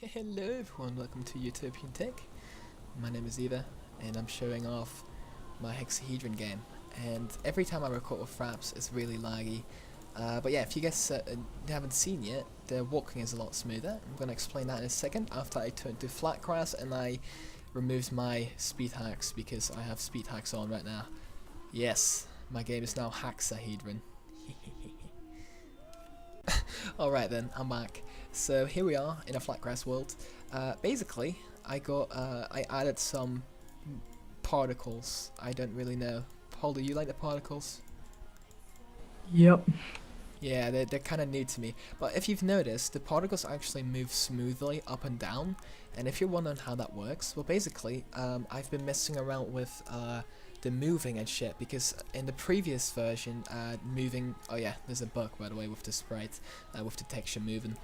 Hello everyone, welcome to Utopian Tech. My name is Eva and I'm showing off my Hexahedron game, and every time I record with Fraps it's really laggy. But yeah, if you guys haven't seen yet, the walking is a lot smoother. I'm going to explain that in a second after I turn to flat grass and I removed my speed hacks because I have speed hacks on right now. Yes, my game is now Hexahedron. Alright then, I'm back. So here we are in a flat grass world. Basically, I added some particles. I don't really know. Paul, do you like the particles? Yep. Yeah, they're kind of new to me. But if you've noticed, the particles actually move smoothly up and down. And if you're wondering how that works, well basically, I've been messing around with the moving and shit, because in the previous version, oh yeah, there's a bug by the way with the sprite, with the texture moving.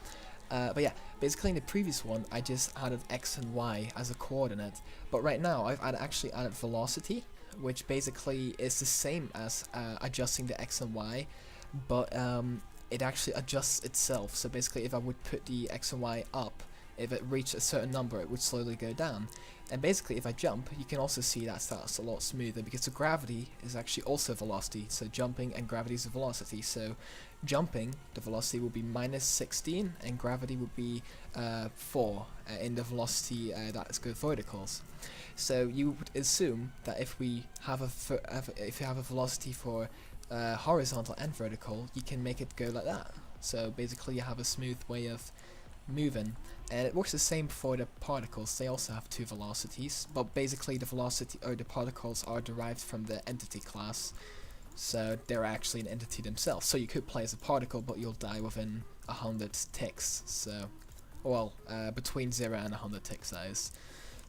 But yeah, basically in the previous one, I just added X and Y as a coordinate. But right now, I've actually added velocity, which basically is the same as adjusting the X and Y, but it actually adjusts itself. So basically, if I would put the X and Y up, if it reached a certain number, it would slowly go down. And basically, if I jump, you can also see that that's a lot smoother, because the gravity is actually also velocity. So jumping and gravity is the velocity. So jumping, the velocity would be -16, and gravity would be 4 in the velocity that's good verticals. So you would assume that if we have if you have a velocity for horizontal and vertical, you can make it go like that. So basically, you have a smooth way of moving, and it works the same for the particles. They also have two velocities, but basically the velocity or the particles are derived from the entity class, so they're actually an entity themselves. So you could play as a particle, but you'll die within 100 ticks. So, well, between 0 and 100 ticks, that is.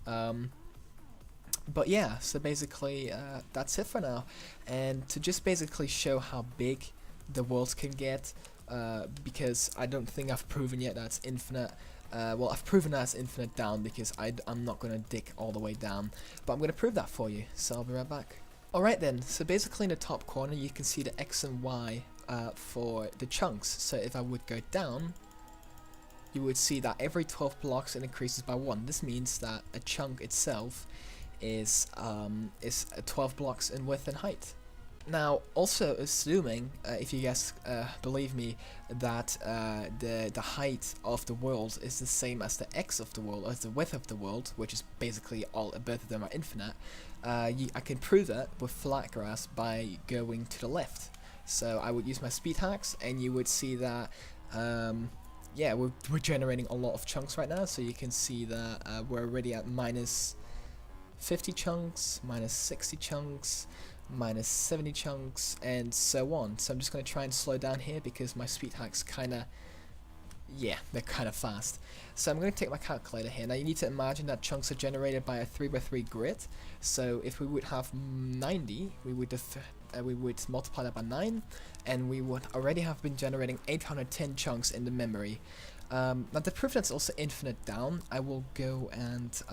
But yeah, so basically that's it for now. And to just basically show how big the world can get, because I don't think I've proven yet that it's infinite. Well, I've proven that it's infinite down, because I'm not going to dig all the way down, but I'm going to prove that for you, so I'll be right back. Alright then, so basically in the top corner you can see the X and Y for the chunks. So if I would go down, you would see that every 12 blocks it increases by 1. This means that a chunk itself is 12 blocks in width and height. Now, also assuming, if you guys believe me, that the height of the world is the same as the x of the world, or the width of the world, which is basically both of them are infinite, I can prove it with flat grass by going to the left. So I would use my speed hacks, and you would see that, yeah, we're generating a lot of chunks right now. So you can see that we're already at -50 chunks, -60 chunks, -70 chunks, and so on. So I'm just going to try and slow down here because my speed hacks they're kind of fast. So I'm going to take my calculator here. Now you need to imagine that chunks are generated by a 3x3 grid. So if we would have 90, we would multiply that by 9, and we would already have been generating 810 chunks in the memory. Now to prove that's also infinite down, I will go and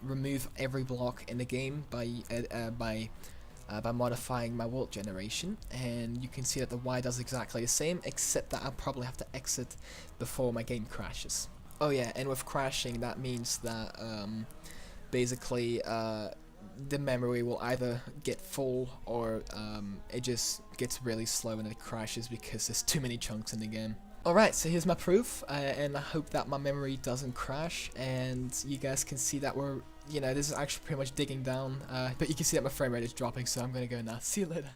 remove every block in the game by modifying my world generation, and you can see that the Y does exactly the same, except that I'll probably have to exit before my game crashes. Oh yeah, and with crashing that means that basically the memory will either get full, or it just gets really slow and it crashes because there's too many chunks in the game. Alright, so here's my proof, and I hope that my memory doesn't crash, and you guys can see that this is actually pretty much digging down, but you can see that my frame rate is dropping, so I'm gonna go now. See you later.